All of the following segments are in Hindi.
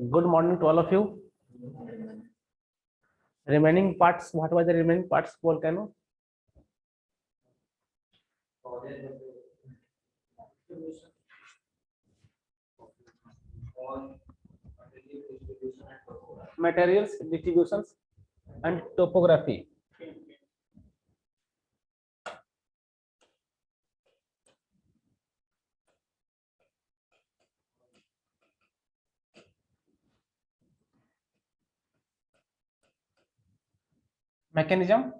Good morning to all of you. Remaining parts, what were the remaining parts? Volcano. Materials, distributions, and topography. Mechanism.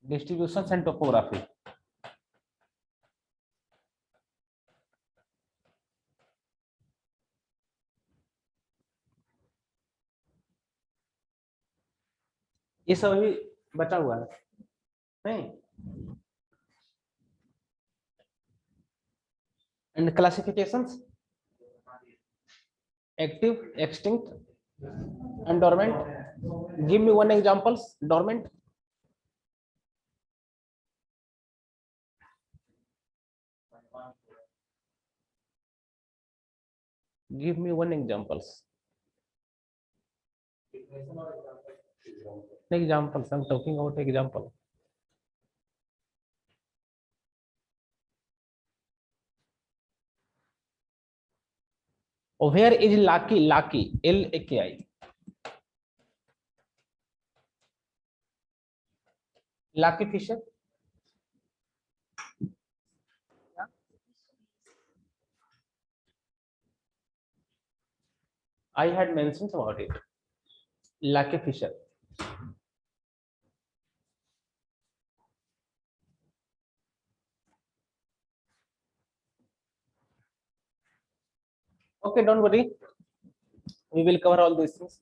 Distributions and topography. ये सब अभी बचा हुआ है नहीं? And classifications: active, extinct, and dormant. Give me one examples. Dormant. Give me one examples. Examples. I'm talking about example. Where is Lucky? Lucky. L-A-K-I. Lucky Fisher. I had mentioned about it. Lucky Fisher. Okay, don't worry. We will cover all these things.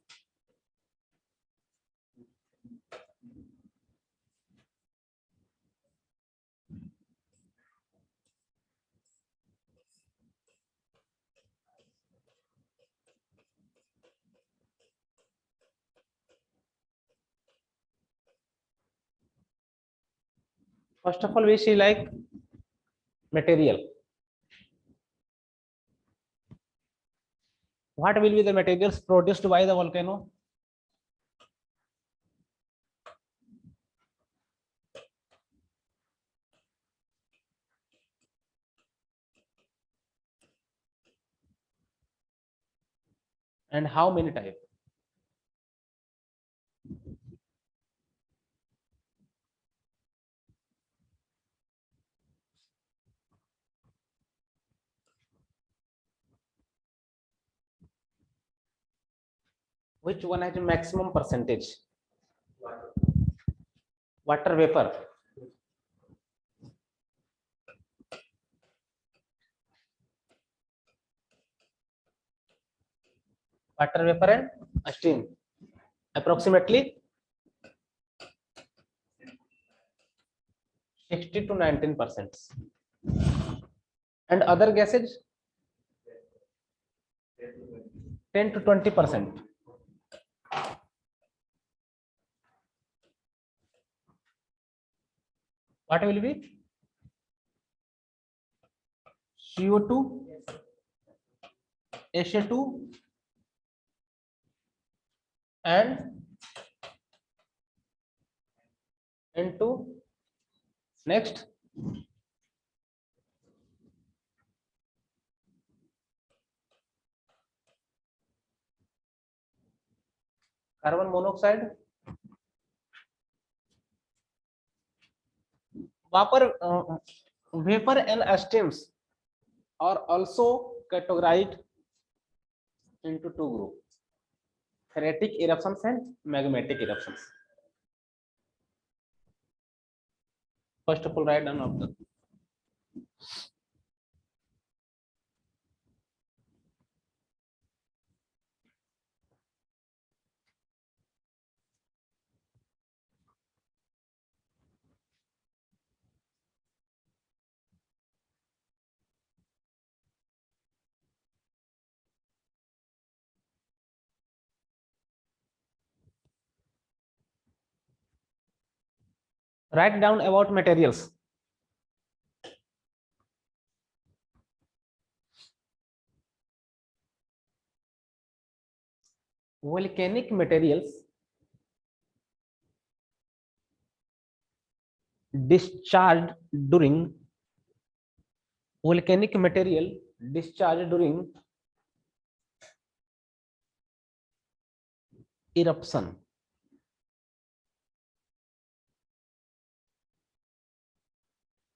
First of all, we see like material. What will be the materials produced by the volcano? And how many types? Which one has a maximum percentage? Water vapor. Water vapor and steam. Approximately 60 to 19%. And other gases 10 to 20%. What will be? CO2, SA2, and N2. Next, carbon monoxide. Vapor and steams are also categorized into two groups: phreatic eruptions and magmatic eruptions. First of all, write down of the Write down about materials. Volcanic materials discharged during volcanic material discharged during eruption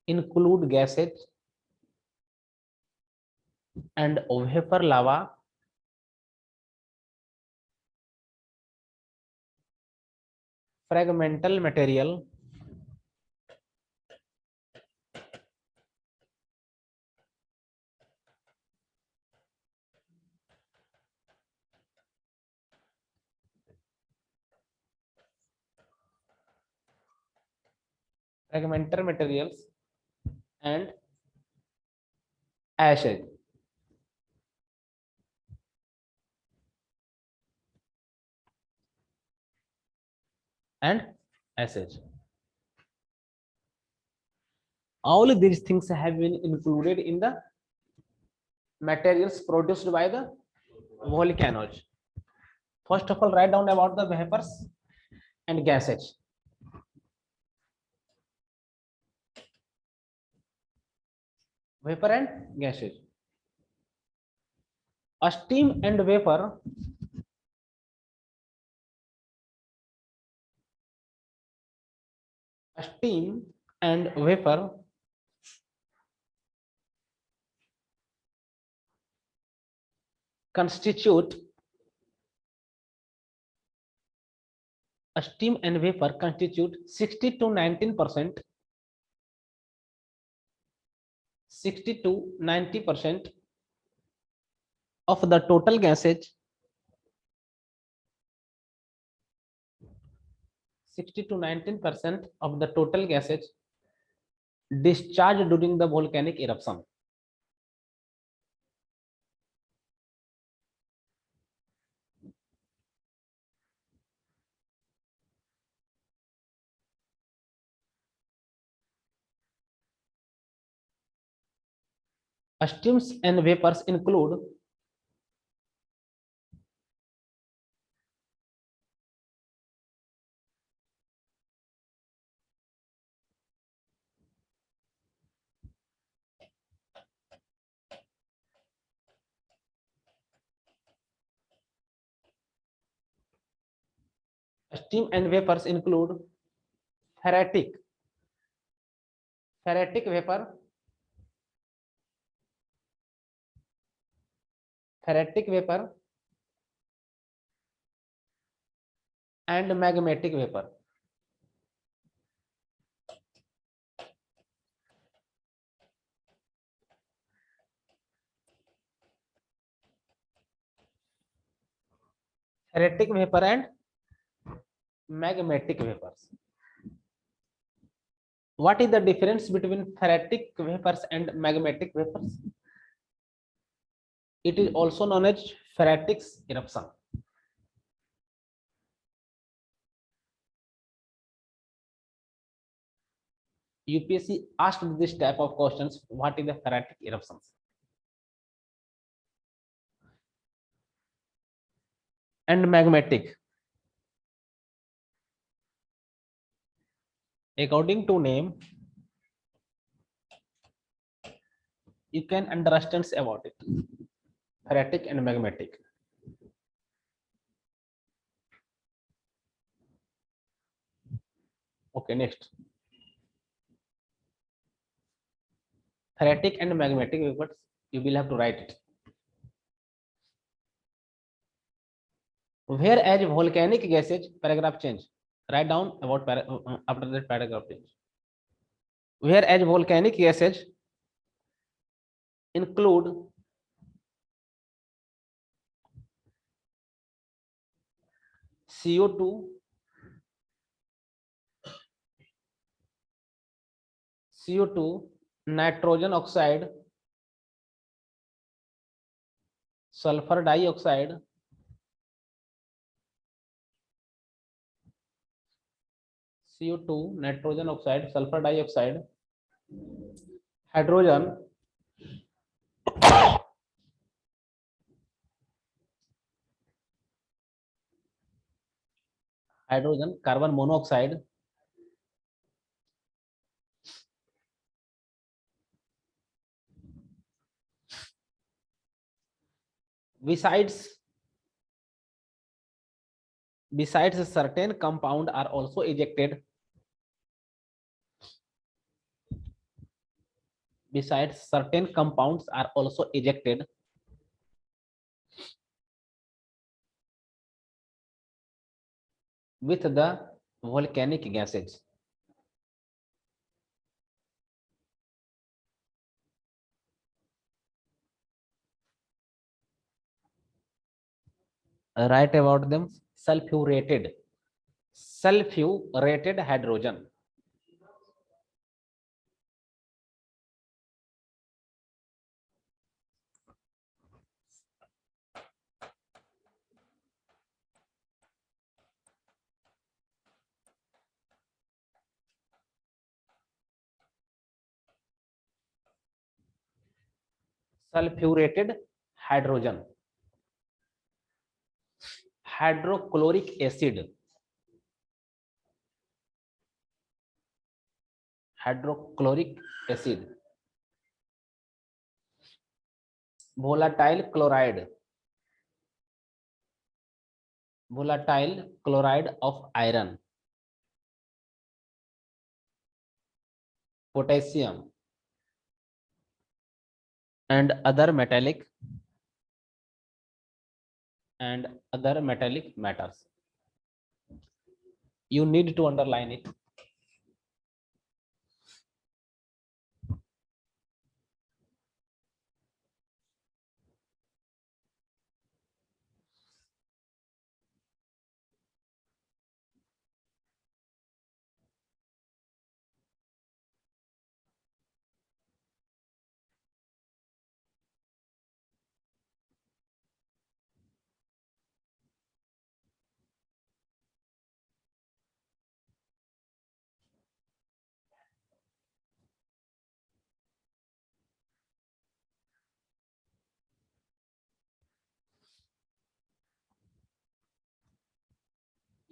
include gases and vapor lava, fragmental material, fragmental materials, and ashes. And ashes. All these things have been included in the materials produced by the volcanoes. First of all, write down about the vapors and gases. Vapor and gases. A steam and vapor constitute a steam and vapor constitute 60 to 19%, 60 to 90% of the total gases, 60 to 19% of the total gases discharged during the volcanic eruption. Steams and vapors include steam and vapors include ferritic vapor, and magmatic vapor. Ferritic vapor and magmatic vapors. What is the difference between ferritic vapors and magmatic vapors? It is also known as ferritic eruption. UPSC asked this type of questions. What is the ferritic eruptions? And magmatic. According to name, you can understand about it. Ferritic and magmatic. Okay, next. Ferritic and magmatic vapors, you will have to write it. Whereas volcanic gases, paragraph change. Write down about after that paragraph change. Whereas volcanic gases include CO2, nitrogen oxide, sulfur CO2, nitrogen oxide, sulphur dioxide, hydrogen, hydrogen, carbon monoxide, besides certain compound are also ejected. Besides certain compounds are also ejected with the volcanic gases. Write about them. Sulfurated hydrogen, sulfurated hydrogen, hydrochloric acid, volatile chloride of iron, potassium, and other metallic matters. You need to underline it.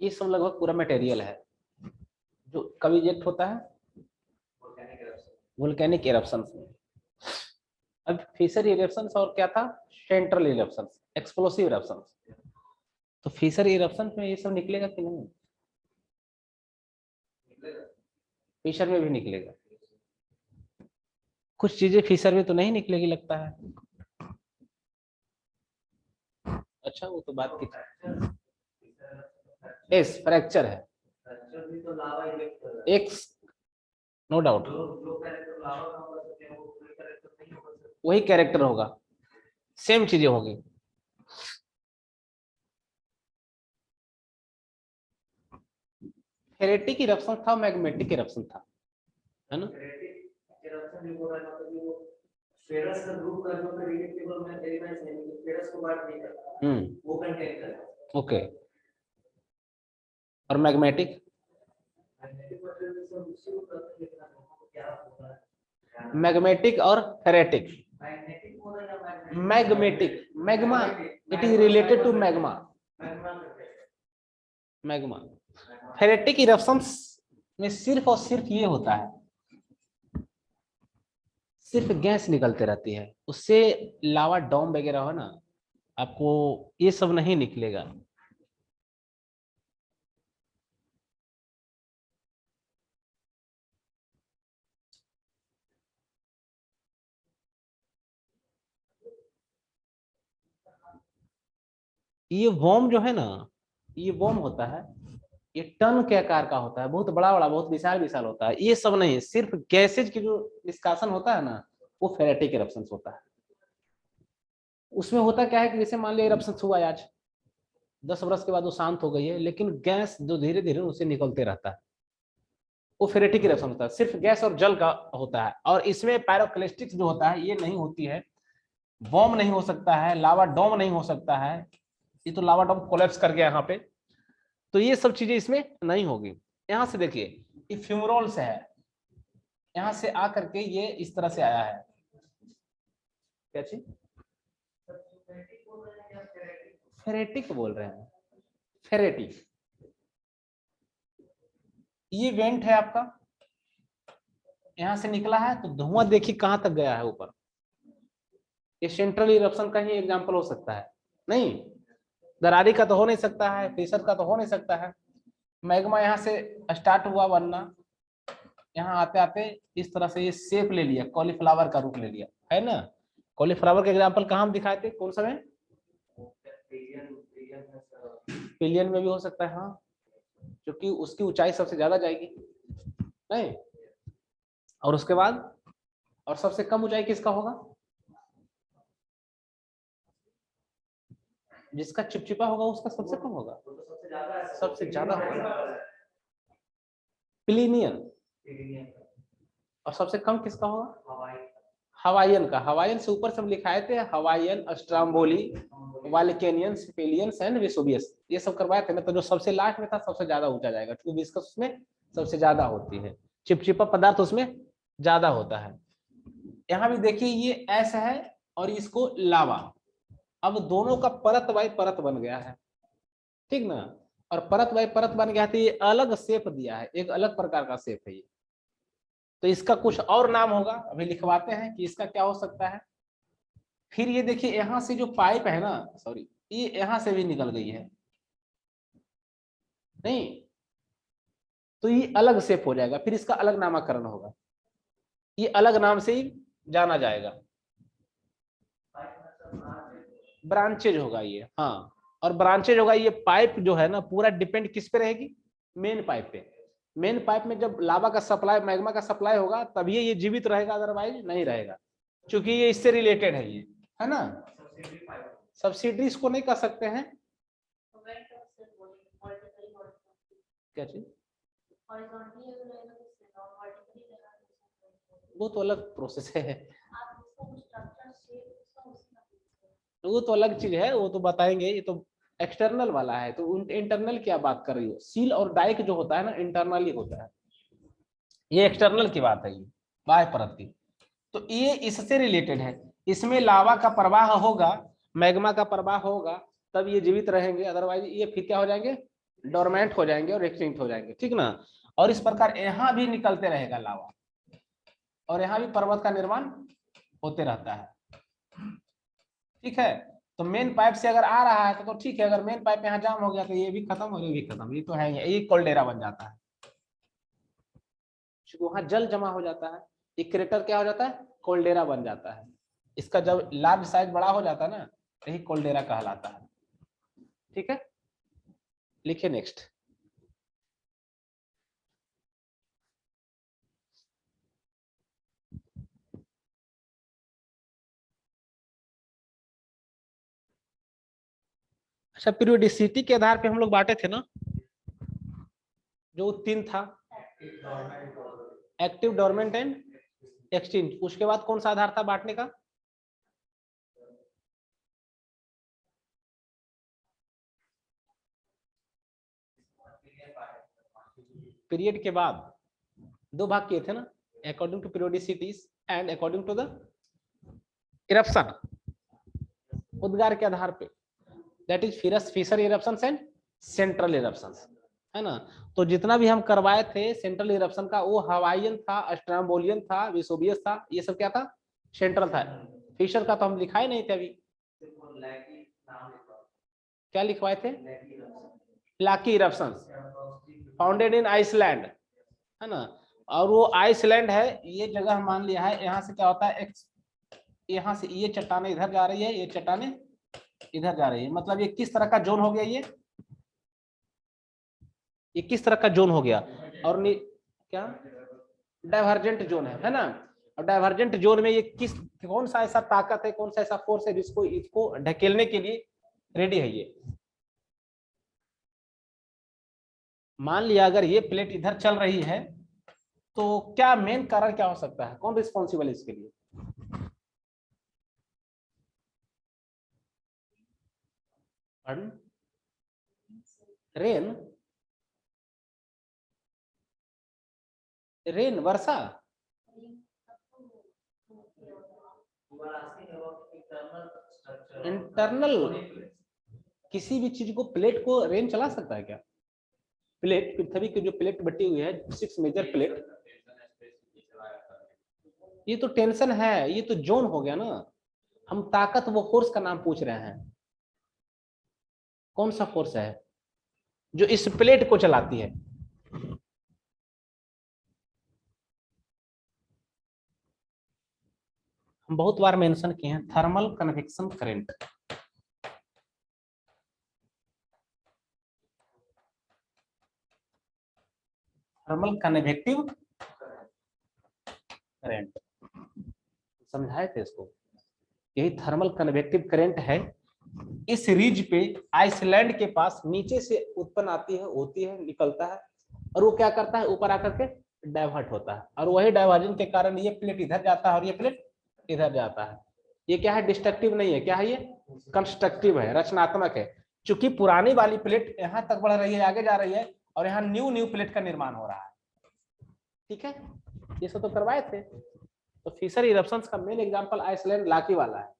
ये सब लगभग पूरा मटेरियल है जो कब इजेक्ट होता है, वोल्केनिक इरप्शंस में। अब फिशर इरप्शंस और क्या था, सेंट्रल इरप्शंस, एक्सप्लोसिव इरप्शंस। तो फिशर इरप्शंस में ये सब निकलेगा कि नहीं, फिशर में भी निकलेगा। कुछ चीजें फिशर में तो नहीं निकलेगी लगता है। अच्छा वो तो बात की एस फ्रैक्चर है, एक्स नो डाउट वही कैरेक्टर होगा, सेम चीजें होगी। फेरेटिक इरप्शन था, मैग्मेटिक इरप्शन था, है ना। फेरस का ग्रुप का जो पीरियड टेबल में एलिमेंट्स है, फेरस को बात नहीं करता, वो कंटेन करता। ओके, और मैग्मेटिक, मैग्मेटिक और phreatic, magmatic, magma, it is related to magma, magma. Phreatic eruptions में सिर्फ और सिर्फ ये होता है, सिर्फ गैस निकलते रहती है, उससे लावा डॉम वगैरह हो ना, आपको ये सब नहीं निकलेगा। ये वॉर्म जो है ना, ये वॉर्म होता है, ये टन के आकार का होता है, बहुत बड़ा बड़ा, बहुत विशाल विशाल होता है। ये सब नहीं, सिर्फ गैसेज की जो निष्कासन होता है ना, वो फेरेटिक इरप्शंस होता है। उसमें होता क्या है कि जैसे मान लिया इरप्शन हुआ आज, 10 वर्ष के बाद वो शांत हो गई है, लेकिन गैस जो धीरे धीरे उससे निकलते रहता है, वो फेरेटिक इरप्शन होता है। सिर्फ गैस और जल का होता है, और इसमें पायरोक्लिस्टिक्स जो होता है ये नहीं होती है, बॉम्ब नहीं हो सकता है, लावा डोम नहीं हो सकता है। ये तो लावा डोम कोलैप्स कर गया यहाँ पे, तो ये सब चीजें इसमें नहीं होगी। यहां से देखिए ये फ्यूमरोल से है, यहां से आ करके ये इस तरह से आया है, क्या चीज फेरेटिक बोल रहे हैं, फेरेटिक ये वेंट है आपका, यहां से निकला है तो धुआं देखिए कहां तक गया है ऊपर, ये सेंट्रल इरप्शन का ही एग्जांपल हो सकता है, नहीं दरारी का तो हो नहीं सकता है, फिशर का तो हो नहीं सकता है। मैग्मा यहाँ से स्टार्ट हुआ बनना, यहाँ आते आते इस तरह से ये शेप ले लिया, कॉलीफ्लावर का रूप ले लिया, है ना। कॉलीफ्लावर का एग्जांपल कहाँ हम दिखाए थे, कौन सा में, पिलियन में भी हो सकता है, हाँ क्योंकि उसकी ऊंचाई सबसे ज्यादा जाएगी, नहीं, और उसके बाद और सबसे कम ऊंचाई किसका होगा, जिसका चिपचिपा होगा उसका सबसे कम होगा, सबसे ज्यादा होगा प्लिनियन, और सबसे कम किसका होगा, हवाईयन का, हवाईयन से ऊपर सब लिखाए थे, हवाईयन, स्ट्राम्बोली, वाल्केनियन, सिपेलियंस एंड वेसुवियस, ये सब करवाए थे ना, तो जो सबसे लास्ट में था सबसे ज्यादा ऊंचा जाएगा, क्योंकि विस्कस उसमें सबसे ज्यादा होती है, चिपचिपा पदार्थ उसमें ज्यादा होता है। यहाँ भी देखिए ये ऐसा है और इसको लावा, अब दोनों का परत बाई परत बन गया है, ठीक ना, और परत बाई परत बन गया तो ये अलग शेप दिया है, एक अलग प्रकार का शेप है ये, तो इसका कुछ और नाम होगा, अभी लिखवाते हैं कि इसका क्या हो सकता है। फिर ये देखिए यहां से जो पाइप है ना, सॉरी ये यहां से भी निकल गई है, नहीं तो ये अलग शेप हो जाएगा, फिर इसका अलग नामकरण होगा, ये अलग नाम से ही जाना जाएगा, ब्रांचेज होगा ये, हाँ और ब्रांचेज होगा, ये पाइप जो है ना पूरा डिपेंड किस पे रहेगी, मेन पाइप पे, मेन पाइप में जब लावा का सप्लाई, मैग्मा का सप्लाई होगा तभी ये जीवित रहेगा, अदरवाइज नहीं रहेगा, क्योंकि ये इससे रिलेटेड है, ये है ना, सब्सिडरी इसको नहीं कर सकते हैं, क्या चीज, वो तो अलग प्रोसेस है, वो तो अलग चीज है, वो तो बताएंगे, ये तो एक्सटर्नल वाला है, तो इंटरनल क्या बात कर रही हो, सील और डाइक जो होता है ना इंटरनली होता है, ये एक्सटर्नल की बात है, ये बाह्य परत की, तो ये इससे रिलेटेड है, इसमें लावा का प्रवाह होगा, मैग्मा का प्रवाह होगा, तब ये जीवित रहेंगे, अदरवाइज ये फिर क्या हो जाएंगे, डोरमेंट हो जाएंगे और एक्सटिंक्ट हो जाएंगे, ठीक ना। और इस प्रकार यहाँ भी निकलते रहेगा लावा, और यहाँ भी पर्वत का निर्माण होते रहता है, ठीक है। तो मेन पाइप से अगर आ रहा है तो ठीक है, अगर मेन पाइप यहाँ जाम हो गया तो ये भी खत्म और ये भी खत्म, ये तो है, ये कोल्डेरा बन जाता है, क्योंकि वहां जल जमा हो जाता है, इक्वेटर क्या हो जाता है, कोल्डेरा बन जाता है, इसका जब लार्ज साइज बड़ा हो जाता है ना, यही कोल्डेरा कहलाता है, ठीक है। लिखिए नेक्स्ट, अच्छा पीरियोडिसिटी के आधार पे हम लोग बांटे थे ना, जो तीन था, एक्टिव, डोरमेंट एंड एक्सटिंक्ट, उसके बाद कौन सा आधार था बांटने का, पीरियड के बाद दो भाग किए थे ना, according to periodicities and according to the eruption, उद्गार के आधार पे, दैट इज फिरस fissure eruptions and central eruptions, है ना। तो जितना भी हम करवाए थे सेंट्रल इरप्शन का, वो हवाईयन था, स्ट्राम्बोलियन था, विसोबियस था, ये सब क्या था, सेंट्रल था, फिशर का तो हम लिखाए नहीं थे अभी, क्या लिखवाए थे, Laki eruptions founded in Iceland, है ना, और वो आइसलैंड है, ये जगह मान लिया है, यहाँ से क्या होता है, यहाँ से ये चट्टाने इधर जा रही है, ये चट्टाने इधर जा रही है, मतलब ये किस तरह का जोन हो गया, ये किस तरह का जोन हो गया, और क्या डाइवर्जेंट जोन है ना, और डाइवर्जेंट जोन में ये किस, कौन सा ऐसा ताकत है, कौन सा ऐसा फोर्स है जिसको इसको ढकेलने के लिए रेडी है ये, मान लिया अगर ये प्लेट इधर चल रही है तो क्या मेन कारण क्या हो सकता है, कौन रिस्पॉन्सिबल है इसके लिए, रेन, रेन, वर्षा। इंटरनल, किसी भी चीज को, प्लेट को रेन चला सकता है क्या? प्लेट, पृथ्वी की जो प्लेट बटी हुई है, 6 मेजर प्लेट, ये तो टेंशन है, ये तो जोन हो गया ना। हम ताकत वो फोर्स का नाम पूछ रहे हैं। कौन सा फोर्स है जो इस प्लेट को चलाती है? हम बहुत बार मेंशन किए हैं, thermal convection current. Thermal convective current, समझाए थे इसको। यही थर्मल कन्वेक्टिव करंट है। इस रीज पे, आइसलैंड के पास, नीचे से उत्पन्न आती है, होती है, निकलता है, और वो क्या करता है, ऊपर आकर के डाइवर्ट होता है, और वही डाइवर्जन के कारण ये प्लेट इधर जाता है और ये प्लेट इधर जाता है। ये क्या है, डिस्ट्रक्टिव नहीं है, क्या है ये, कंस्ट्रक्टिव है, रचनात्मक है। चूंकि पुरानी वाली प्लेट यहां तक बढ़ रही है, आगे जा रही है, और यहाँ न्यू न्यू प्लेट का निर्माण हो रहा है। ठीक है, ये सब तो करवाए थे। तो फिशर इरप्शन का मेन एग्जांपल आइसलैंड लाकी वाला है,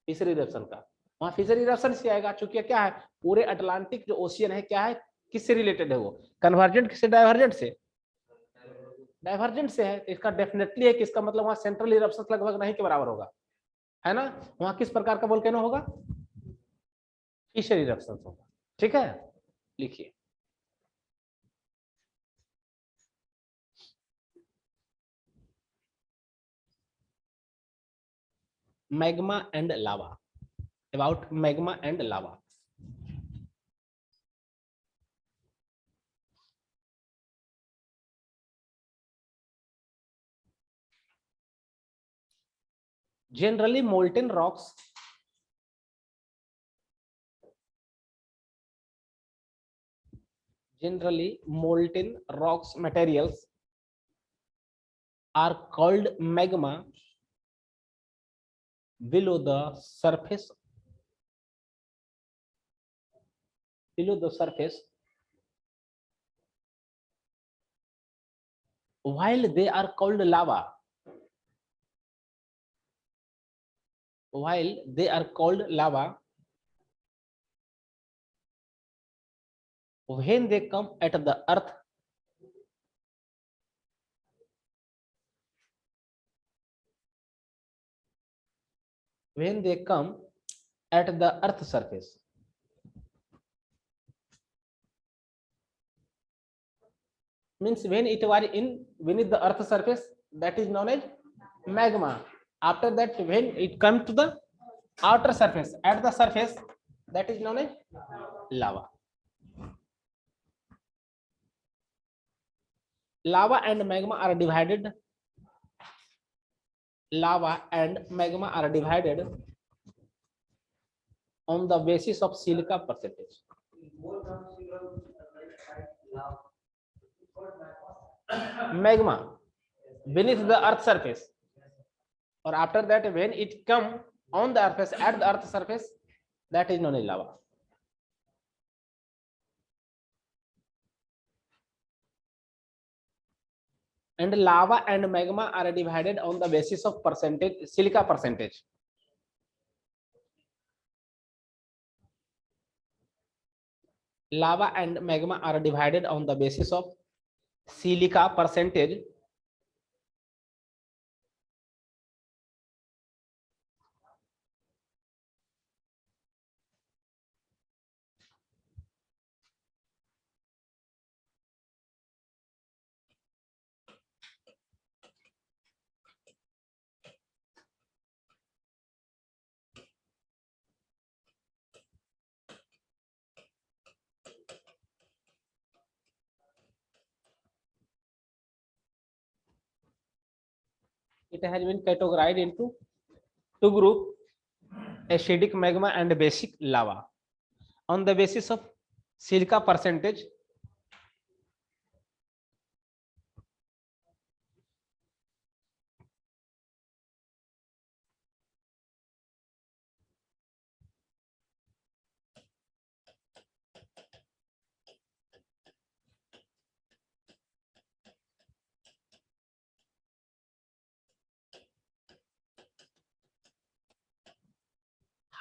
फिशर इरप्शन का। वहां फिशर इरप्शन से आएगा, चूंकि क्या है, पूरे अटलांटिक जो ओशियन है, क्या है, किससे रिलेटेड है वो, कन्वर्जेंट किससे, डाइवर्जेंट से, डाइवर्जेंट से है। तो इसका डेफिनेटली है कि इसका मतलब वहां सेंट्रल इरप्शन लगभग नहीं के बराबर होगा, है ना। वहां किस प्रकार का वोल्केनो होगा, फिशर इरप्शन होगा। ठीक है, लिखिए। Magma and lava, about magma and lava. Generally molten rocks, generally molten rocks materials are called magma below the surface, below the surface, while they are called lava, while they are called lava when they come at the earth, when they come at the earth surface. Means when it was in beneath the earth surface, that is known as magma. After that, when it comes to the outer surface, at the surface, that is known as lava. Lava and magma are divided, lava and magma are divided on the basis of silica percentage. Magma beneath the earth surface, or after that when it come on the surface, at the earth surface, that is known as lava. And lava and magma are divided on the basis of percentage, silica percentage. Lava and magma are divided on the basis of silica percentage. It has been categorized into two groups, acidic magma and basic lava, on the basis of silica percentage.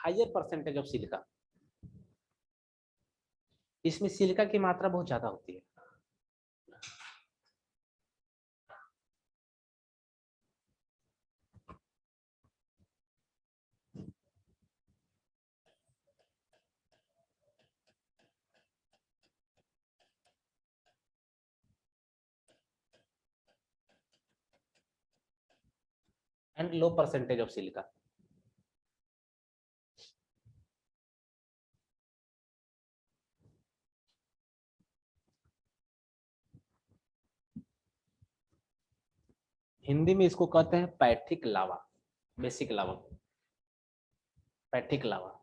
Higher percentage of silica, इसमें सिलिका की मात्रा बहुत ज्यादा होती है। And low percentage of silica. Hindi में इसको कहते हैं पैथिक लावा, बेसिक लावा, पैथिक lava.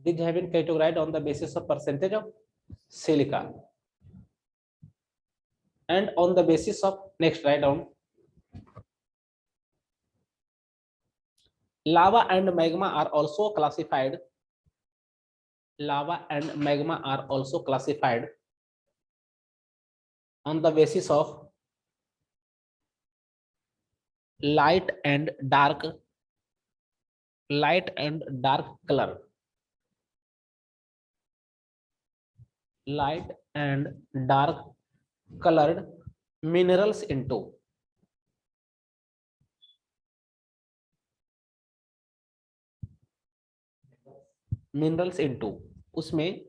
These have been categorized on the basis of percentage of silica and on the basis of, next write down, lava and magma are also classified. Lava and magma are also classified on the basis of light and dark color. Light and dark colored minerals into उसमें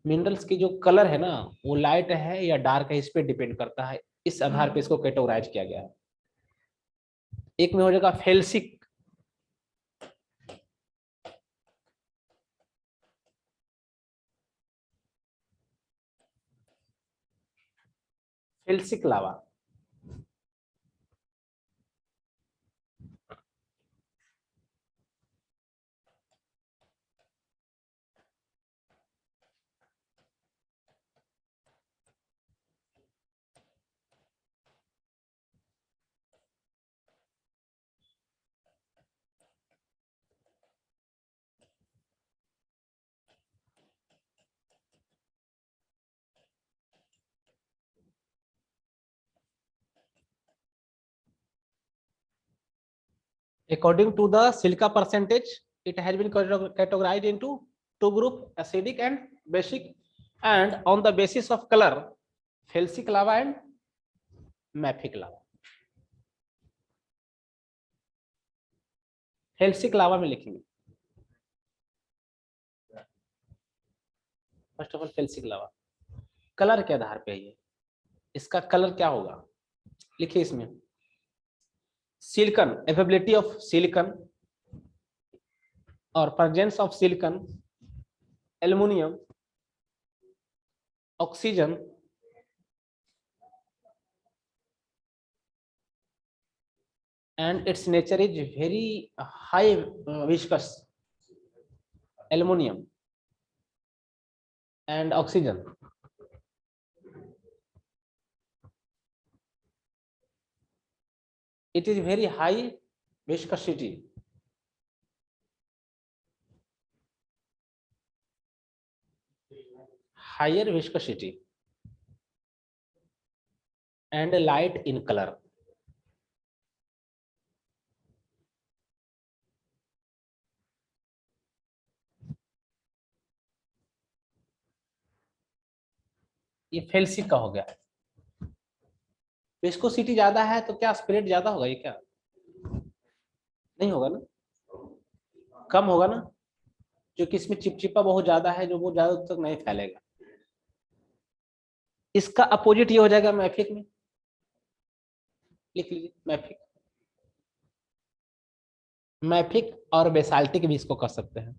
मिनरल्स की जो कलर है ना वो लाइट है या डार्क है, इस पे डिपेंड करता है। इस आधार पे इसको कैटेगराइज किया गया है। एक में हो जाएगा felsic, felsic lava. According to the silica percentage, it has been categorized into two group, acidic and basic, and on the basis of color, felsic lava and mafic lava. Felsic लावा में लिखेंगे first of all felsic lava colour के आधार पे है ये। इसका कलर क्या होगा लिखिए इसमें, सिलिकॉन, अवेलेबिलिटी ऑफ सिलिकॉन और presence of silicon, aluminium, oxygen, and its nature is very high viscous, aluminum and oxygen. It is very high viscosity. Higher viscosity and light in color. ये फेल्सिक का हो गया। विस्कोसिटी ज्यादा है तो क्या स्प्रेड ज्यादा होगा ये क्या नहीं होगा ना, कम होगा ना, क्योंकि इसमें चिपचिपा बहुत ज्यादा है जो वो ज्यादा तक नहीं फैलेगा। इसका अपोजिट ये हो जाएगा मैफिक में, लिख लीजिए मैफिक। मैफिक और बेसाल्टिक भी इसको कर सकते हैं।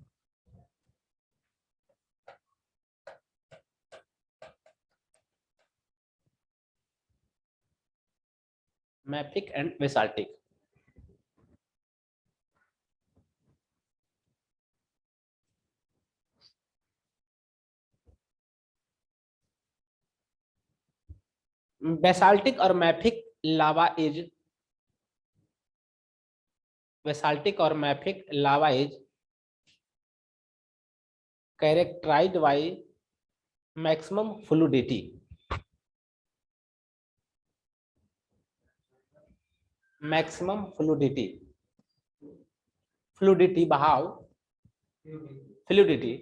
Mafic and basaltic. बेसाल्टिक और मैफिक लावा इज, बेसाल्टिक और mafic lava is characterised by maximum fluidity, maximum fluidity, fluidity बहाव, fluidity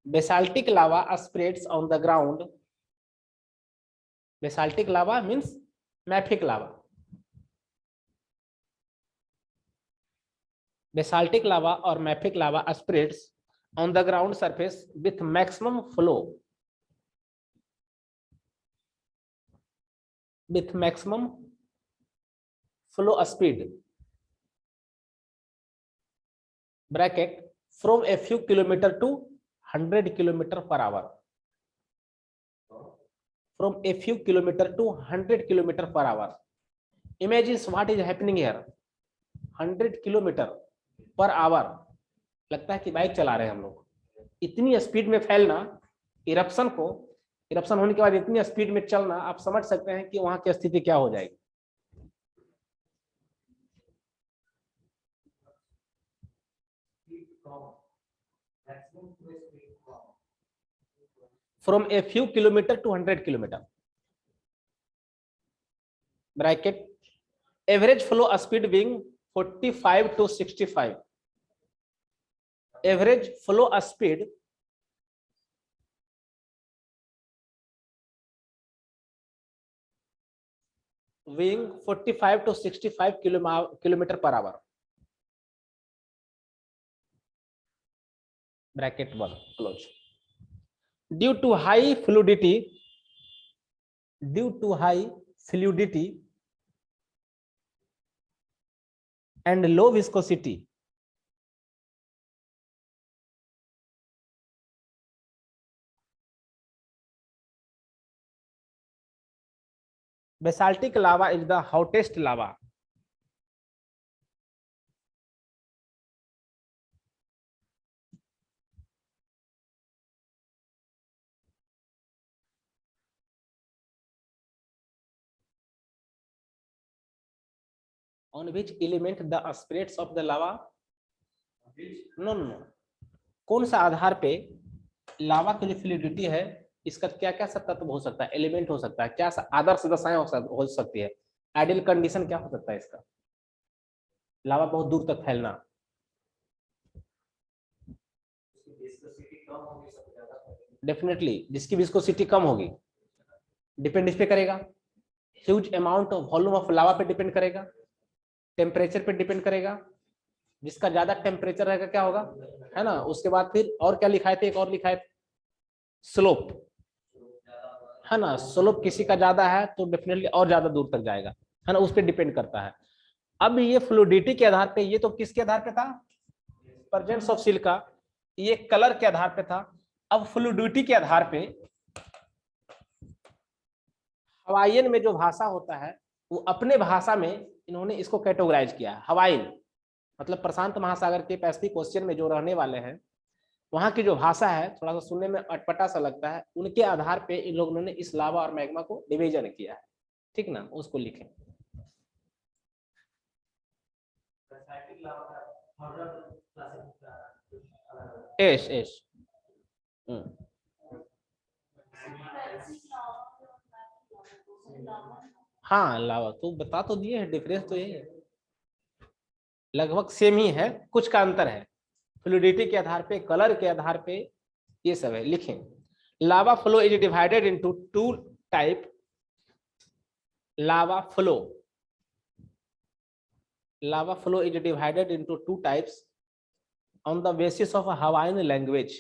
basaltic lava spreads on the ground. Basaltic lava means mafic lava. Basaltic lava or mafic lava spreads on the ground surface with maximum flow, with maximum flow speed, bracket, from a few kilometer to 100 kilometer per hour, from a few kilometer to 100 kilometer per hour. Imagine what is happening here. 100 kilometre per hour, लगता है कि बाइक चला रहे हैं हम लोग, इतनी स्पीड में फैलना, इरप्शन को, इरप्शन होने के बाद इतनी स्पीड में चलना, आप समझ सकते हैं कि वहां की स्थिति क्या हो जाएगी. From a few kilometer to 100 kilometer, bracket, average flow speed being 45 to 65, average flow speed being 45 to 65 kilometer per hour, bracket 1 close. Due to high fluidity, due to high fluidity and low viscosity, basaltic lava is the hottest lava. On which element the spreads of the lava? No, no, no. कौन सा आधार पे लावा की जो फ्लूइडिटी है, इसका क्या क्या सब तत्व हो सकता है, एलिमेंट हो सकता है, क्या आदर्श दशाएं हो सकती है, आइडियल कंडीशन क्या हो सकता है इसका, लावा बहुत दूर तक फैलना. डेफिनेटली जिसकी विस्कोसिटी कम होगी, डिपेंड इस पे करेगा, huge amount of volume of lava पे डिपेंड करेगा, टेम्परेचर पे डिपेंड करेगा. जिसका ज्यादा टेम्परेचर रहेगा क्या होगा, है ना. उसके बाद फिर और क्या लिखाए थे, एक और लिखाए थे, स्लोप, है ना. स्लोप किसी का ज्यादा है तो डेफिनेटली और ज्यादा दूर तक जाएगा, है ना, उस पर डिपेंड करता है. अब ये फ्लूइडिटी के आधार पे, ये तो किसके आधार पे था, प्रेजेंस ऑफ सिलिका, ये कलर के आधार पे था. अब फ्लूइडिटी के आधार पे हवाईयन में जो भाषा होता है, वो अपने भाषा में इन्होंने इसको कैटेगराइज किया है. हवाईन मतलब प्रशांत महासागर के पैसिफिक ओशियन में जो रहने वाले हैं, वहां की जो भाषा है, थोड़ा सा सुनने में अटपटा सा लगता है, उनके आधार पे इन लोगों ने इस लावा और मैग्मा को डिवीजन किया है. ठीक ना, उसको लिखें. एश एश हाँ, लावा तो बता तो दिए है, डिफरेंस तो यही है, लगभग सेम ही है, कुछ का अंतर है. फ्लूइडिटी के आधार पे, कलर के आधार पे, ये सब है. लिखें, lava flow is divided into two type. lava flow, lava flow is divided into two types on the basis of a Hawaiian language.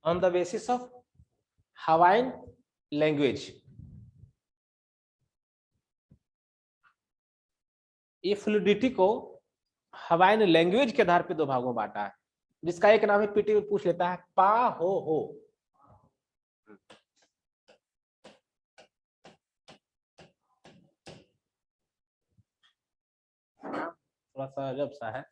On the basis of Hawaiian language. ये फ्लूइडिटी को हवाईन लैंग्वेज के आधार पे दो भागों में बांटा है, जिसका एक नाम है, पीटी में पूछ लेता है, पा हो. थोड़ा सा अजब सा है।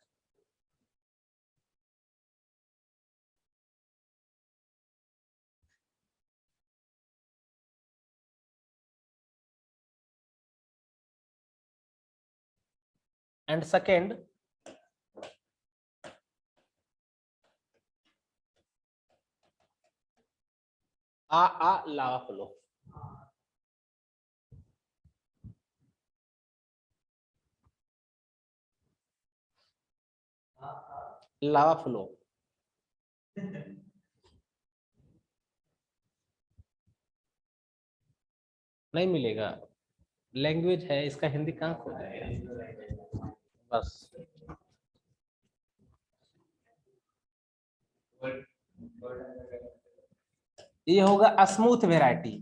And second, aa lava flow. Lava flow नहीं मिलेगा, लैंग्वेज है इसका, हिंदी कहाँ खो जाएगा बस। ये होगा स्मूथ वेराइटी,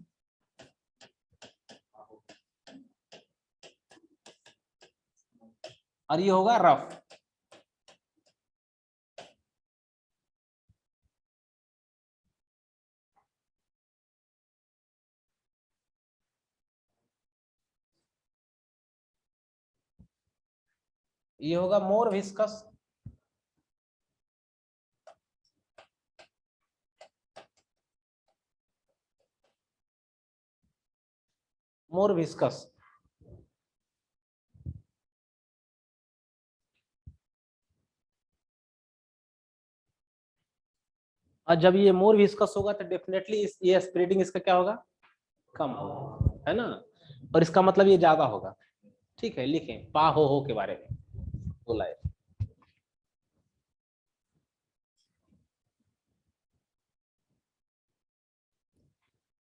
और ये होगा रफ। ये होगा मोर विस्कस, मोर विस्कस। और जब ये मोर विस्कस होगा तो डेफिनेटली ये स्प्रेडिंग इसका क्या होगा, कम होगा, है ना। और इसका मतलब ये ज्यादा होगा। ठीक है, लिखें पा हो के बारे में बोला है।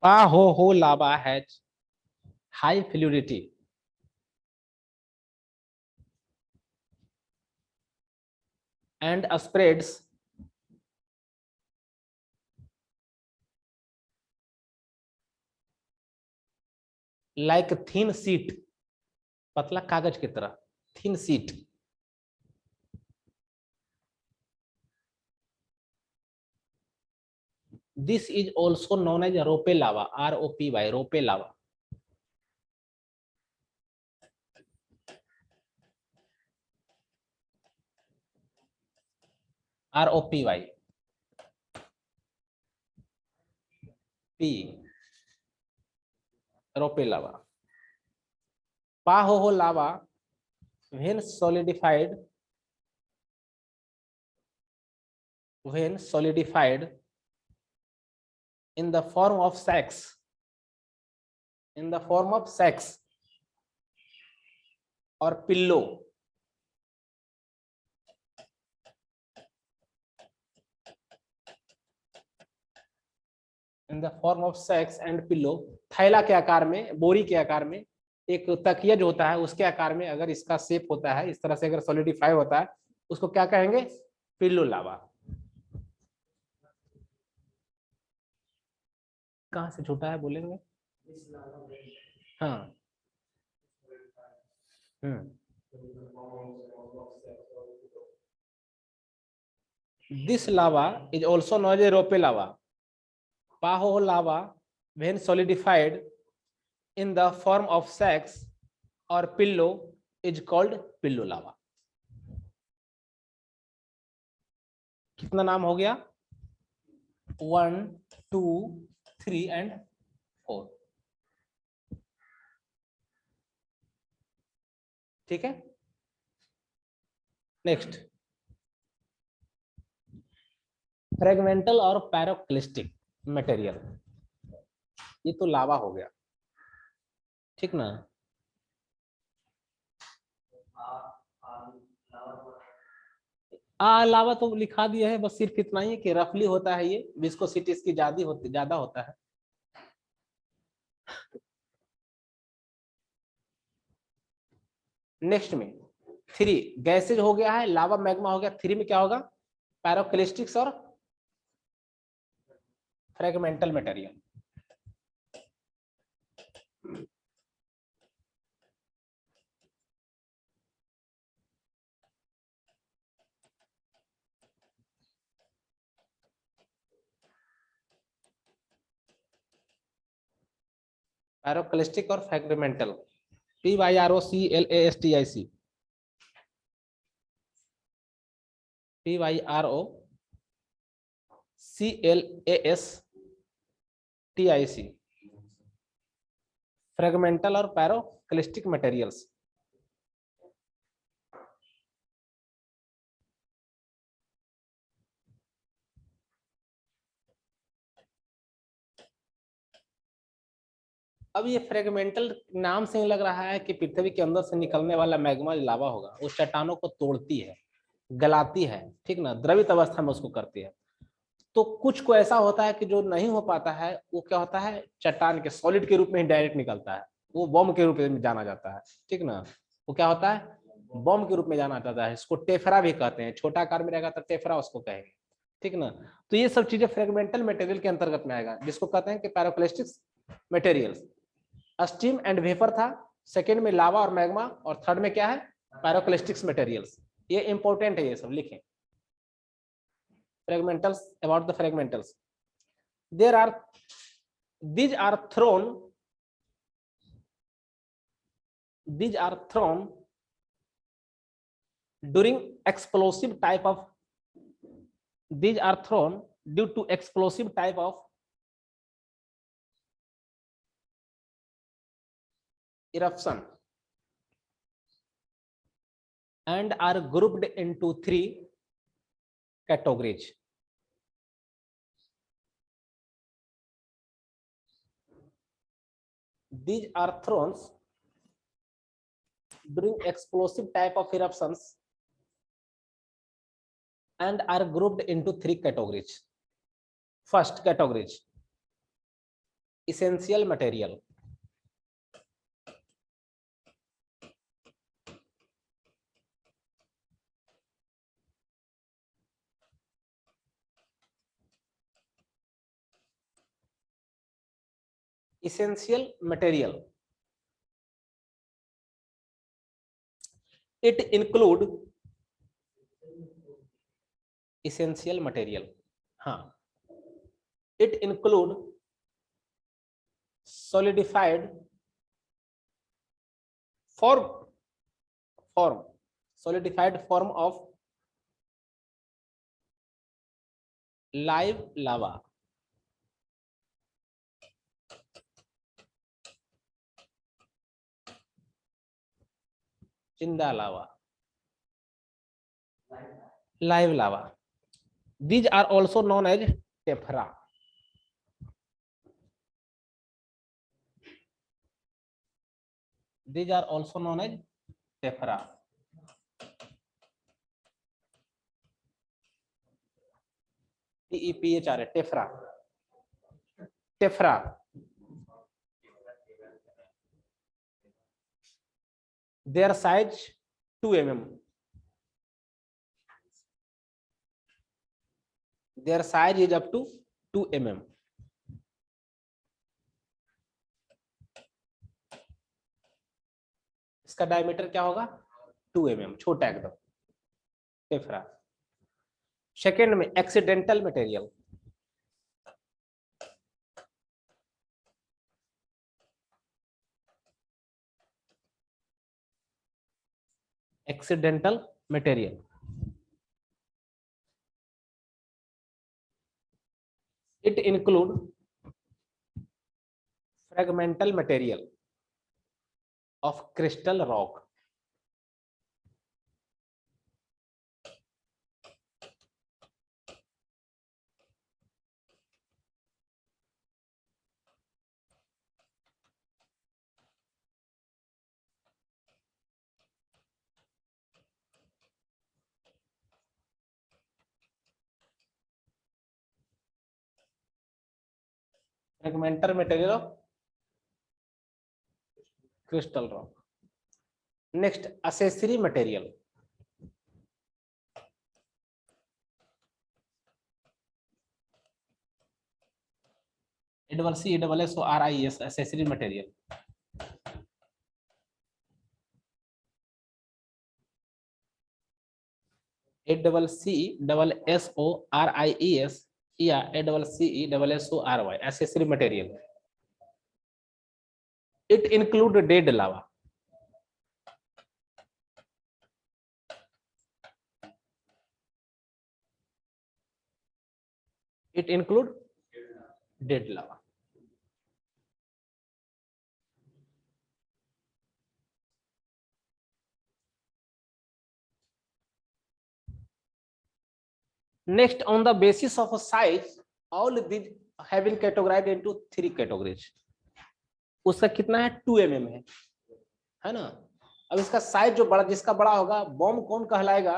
पा हो lava has high fluidity and spreads like a thin sheet, पतला कागज की तरह, thin sheet। This is also known as rope lava, ROPY, rope lava। ROPY, P, rope lava। पा हो lava when solidified in the form of sacs, in the form of sacs or pillow, in the form of sacs and pillow, थैला के आकार में, बोरी के आकार में, एक तकिया जो होता है उसके आकार में अगर इसका शेप होता है, इस तरह से अगर सॉलिडिफाई होता है, उसको क्या कहेंगे, पिल्लो लावा। कहाँ से छूटा है बोलेंगे। हाँ, this lava is also non A रोपे लावा। पाहो लावा when solidified in the form of sacs or pillow is called pillow lava। कितना नाम हो गया, 1 2 3 एंड 4। ठीक है, नेक्स्ट फ्रेगमेंटल और पैरोक्लिस्टिक मटेरियल। ये तो लावा हो गया, ठीक ना। लावा तो लिखा दिया है, बस सिर्फ इतना ही है कि रफली होता है, ये विस्कोसिटी इसकी ज्यादा होता है। नेक्स्ट में 3 गैसेज हो गया है, लावा मैग्मा हो गया। 3 में क्या होगा, पैरोक्लिस्टिक्स और फ्रेगमेंटल मटेरियल। पैरोक्लिस्टिक और फ्रेगमेंटल, PYROCLASTIC। PYROCLASTIC, फ्रेगमेंटल और पैरोक्लिस्टिक मटेरियल्स। अब ये फ्रेगमेंटल नाम से ही लग रहा है कि पृथ्वी के अंदर से निकलने वाला मैग्मा लावा होगा, उस चट्टानों को तोड़ती है, गलाती है, ठीक ना, द्रवित अवस्था में उसको करती है। तो कुछ को ऐसा होता है कि जो नहीं हो पाता है, वो क्या होता है, चट्टान के सॉलिड के रूप में ही डायरेक्ट निकलता है, वो बम के रूप में जाना जाता है, ठीक ना। वो क्या होता है, बम के रूप में जाना जाता है। इसको टेफरा भी कहते हैं, छोटा आकार में रहेगा तो टेफरा उसको कहेंगे, ठीक ना। तो ये सब चीजें फ्रेगमेंटल मटेरियल के अंतर्गत में आएगा, जिसको कहते हैं कि पैरोक्लिस्टिक मटेरियल्स। स्टीम एंड वेपर था, सेकेंड में लावा और मैग्मा, और थर्ड में क्या है, पैरोक्लिस्टिक्स मटेरियल्स। ये इंपॉर्टेंट है, ये सब लिखें। fragmentals, about the fragmentals, there are, these are thrown during explosive type of, these are thrown due to explosive type of eruption and are grouped into three categories. These are thrown during explosive type of eruptions and are grouped into three categories. First category, essential material. Essential material, it include essential material, हाँ, it include solidified solidified form of live lava, जिंदा लावा, live lava. These are also known as tephra. These are also known as tephra. TEPHRA, tephra. Tephra. Their size 2 mm. Their size is up to 2 mm. इसका डायमीटर क्या होगा, 2 mm, छोटा एकदम, टेफरा। सेकेंड में accidental material, accidental material, it include fragmental material of crystal rock, fragmental material of crystal rock. Next, accessory material, ACCSSORIS, accessory material. ACCSSORIES या ACCESSORY, accessory material. It include dead lava, It include dead lava. Next, on the basis of a size, all these have been categorized into 3 categories. उसका कितना है 2 mm है ना। अब इसका साइज जो बड़ा, जिसका बड़ा होगा, बॉम्ब कौन कहलाएगा,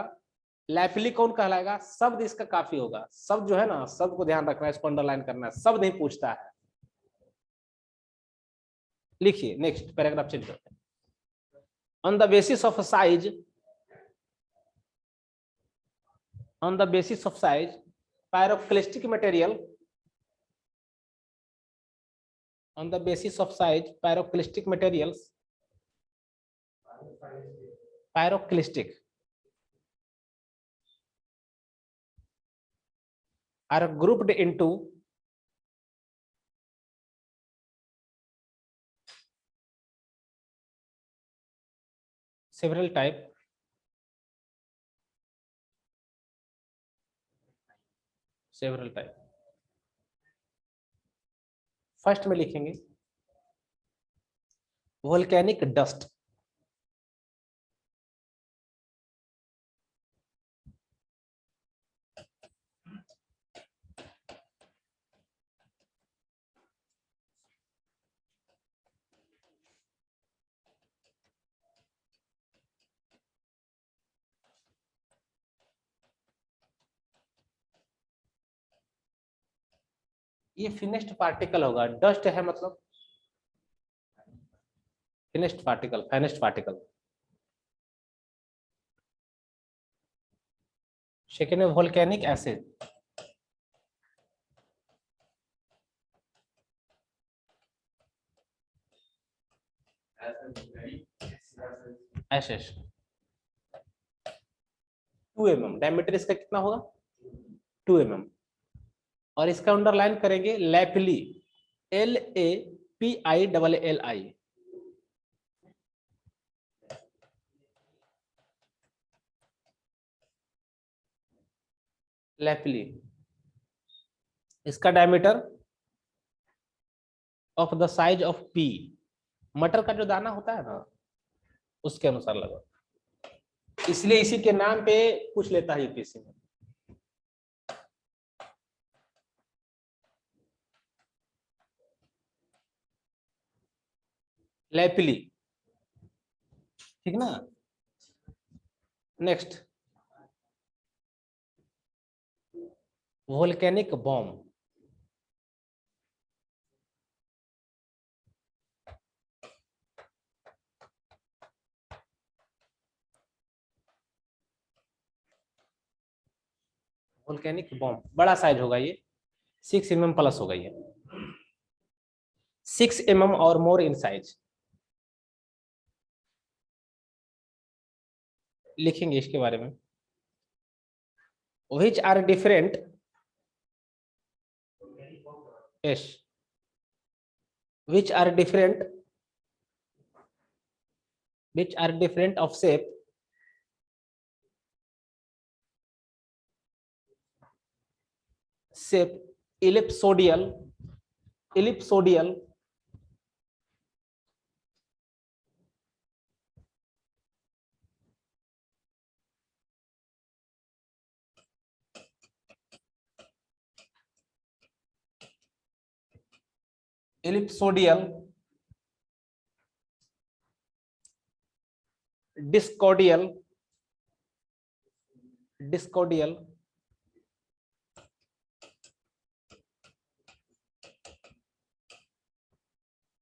लैपिली कौन कहलाएगा, शब्द इसका काफी होगा। शब्द जो है ना, शब्द को ध्यान रखना है, इसको अंडरलाइन करना है, शब्द नहीं पूछता है। लिखिए नेक्स्ट पैराग्राफ चेंज करते हैं। On the basis of size, on the basis of size, pyroclastic material, on the basis of size, pyroclastic materials, pyroclastic are grouped into several type. Several type. First में लिखेंगे वोल्केनिक डस्ट, ये फिनिश्ड पार्टिकल होगा। डस्ट है मतलब finished particle, finished particle. Second है volcanic acid, ashes 2 mm, diameter इसका कितना होगा 2 mm। और इसका अंडरलाइन करेंगे लैपिली, LAPILLI, लैपिली। इसका diameter of the size of P, मटर का जो दाना होता है ना उसके अनुसार लगा, इसलिए इसी के नाम पे पूछ लेता है यूपीएससी में। लैपिली, ठीक ना। Next volcanic bomb, volcanic bomb बड़ा साइज होगा, ये 6 mm प्लस होगा, ये 6 mm और मोर इन साइज। लिखेंगे इसके बारे में, which are different, yes, which are different of shape, ellipsoidal, discoidal,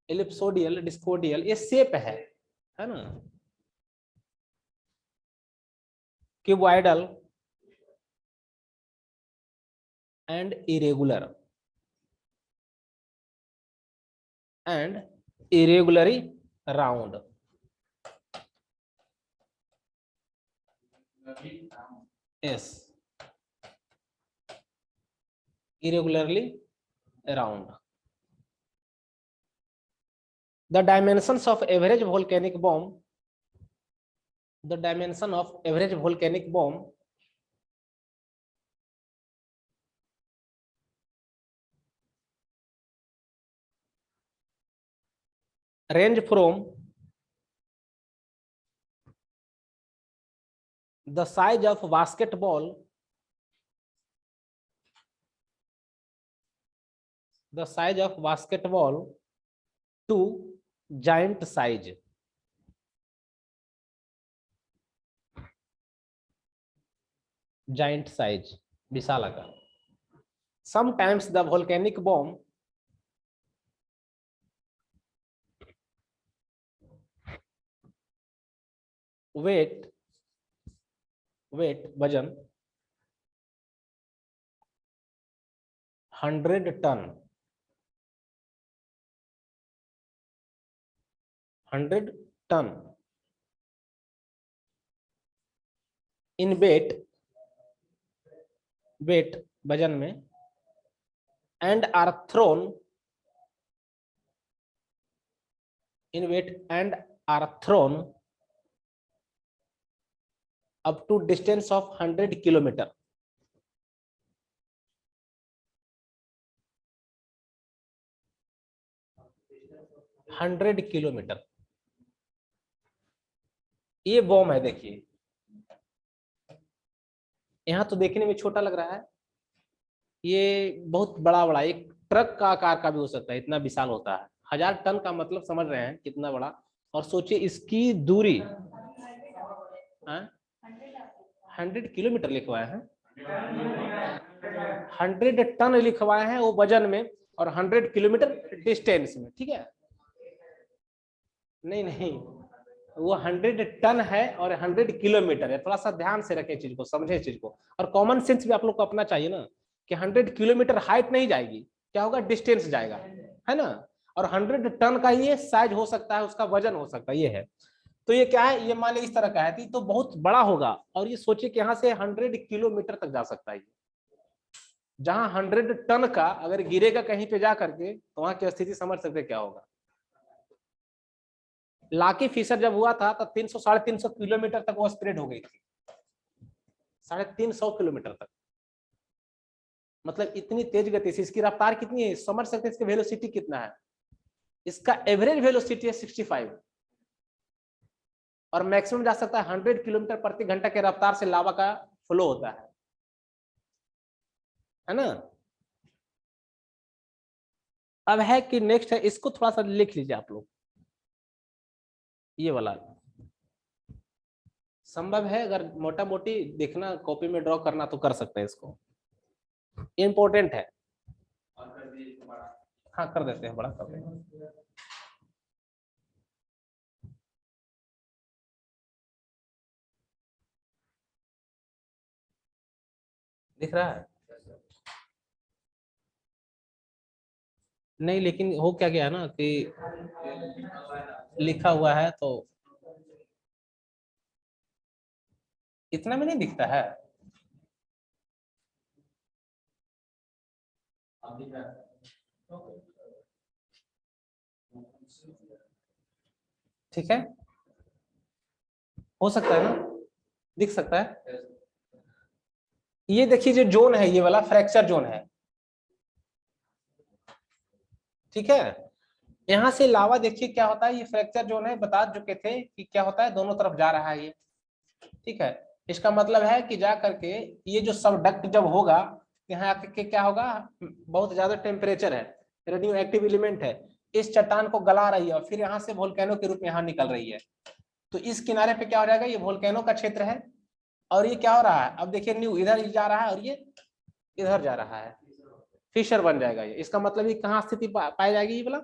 ellipsoidal, discoidal, ये शेप है ना। Cuboidal and irregularly round, yes, irregularly round. The dimensions of average volcanic bomb, the dimension of average volcanic bomb range from the size of basketball, the size of basketball to giant size. Giant size, विशाल आकार. Sometimes the volcanic bomb weight वजन 100 टन, 100 टन इन वेट वजन में and are thrown in weight and are thrown up to distance of 100 kilometre. ये बॉम्ब है. देखिए यहां तो देखने में छोटा लग रहा है, ये बहुत बड़ा एक ट्रक का आकार का भी हो सकता है, इतना विशाल होता है. 1000 टन का मतलब समझ रहे हैं कितना बड़ा. और सोचिए इसकी दूरी 100 किलोमीटर लिखवाए हैं, 100 टन लिखवाए हैं वो वजन में और 100 किलोमीटर डिस्टेंस में. ठीक है, नहीं वो 100 टन है और 100 किलोमीटर है. थोड़ा सा ध्यान से रखें चीज को, समझे चीज को. और कॉमन सेंस भी आप लोग को अपना चाहिए ना कि 100 किलोमीटर हाइट नहीं जाएगी, क्या होगा, डिस्टेंस जाएगा, है ना. और 100 टन का ये साइज हो सकता है, उसका वजन हो सकता है, ये है. तो ये क्या है, ये मान लीजिए इस तरह का है तो बहुत बड़ा होगा. और ये सोचिए कि यहाँ से 100 किलोमीटर तक जा सकता है. जहां 100 टन का अगर गिरेगा कहीं पे जा करके तो वहां की स्थिति समझ सकते क्या होगा. लाकी फिशर जब हुआ था तो 300-350 किलोमीटर तक वो स्प्रेड हो गई थी, 350 किलोमीटर तक. मतलब इतनी तेज गति से. इसकी रफ्तार कितनी है समझ सकते हैं, इसकी वेलोसिटी कितना है. इसका एवरेज वेलोसिटी है 65 और मैक्सिमम जा सकता है 100 किलोमीटर प्रति घंटा के रफ्तार से लावा का फ्लो होता है ना. अब है कि नेक्स्ट है, इसको थोड़ा सा लिख लीजिए आप लोग. ये वाला संभव है, अगर मोटा मोटी देखना कॉपी में ड्रॉ करना तो कर सकते हैं इसको. इंपॉर्टेंट है. हाँ कर देते हैं, बड़ा कर देते हैं. दिख रहा है नहीं, लेकिन हो क्या गया ना कि लिखा हुआ है तो इतना में नहीं दिखता है. ठीक है, हो सकता है ना, दिख सकता है. ये देखिए जो जोन है ये वाला फ्रैक्चर जोन है. ठीक है, यहां से लावा देखिए क्या होता है, ये फ्रैक्चर जोन है. बता चुके थे कि क्या होता है, दोनों तरफ जा रहा है ये. ठीक है, इसका मतलब है कि जा करके ये जो सबडक्ट जब होगा यहाँ आके क्या होगा, बहुत ज्यादा टेम्परेचर है, रेडियो एक्टिव एलिमेंट है, इस चट्टान को गला रही है और फिर यहाँ से वोल्केनो के रूप में यहाँ निकल रही है. तो इस किनारे पे क्या हो जाएगा, ये वोल्केनो का क्षेत्र है. और ये क्या हो रहा है, अब देखिए न्यू इधर जा रहा है और ये इधर जा रहा है, फिशर बन जाएगा ये. इसका मतलब ये कहाँ स्थिति पाई जाएगी, ये वाला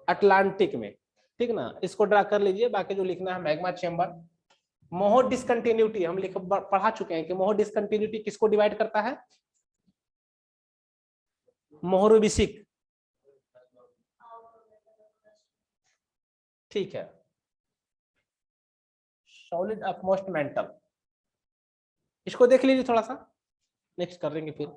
अटलांटिक में. ठीक ना, इसको ड्रा कर लीजिए. बाकी जो लिखना है मैग्मा चेंबर. मोहो डिसकंटिन्यूटी हम पढ़ा चुके हैं कि मोहो डिसकंटिन्यूटी किसको डिवाइड करता है, मोहरुबिसिक. ठीक है, सॉलिड अपमोस्ट मेंटल. इसको देख लीजिए थोड़ा सा, नेक्स्ट कर देंगे फिर.